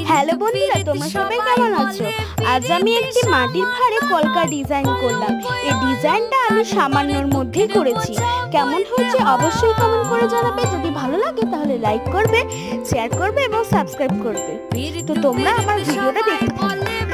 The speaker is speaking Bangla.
হ্যালো বন্ধুরা, তোমরা সবাই কেমন আছো? আজ আমি একটি মাটির ভাঁড়ে কলকা ডিজাইন করলাম। এই ডিজাইনটা আমি সামান্যর মধ্যেই করেছি। কেমন হয়েছে অবশ্যই কমেন্ট করে জানাবে। যদি ভালো লাগে তাহলে লাইক করবে, শেয়ার করবে এবং সাবস্ক্রাইব করবে। তো তোমরা আমার ভিডিওটা দেখতে থাকো।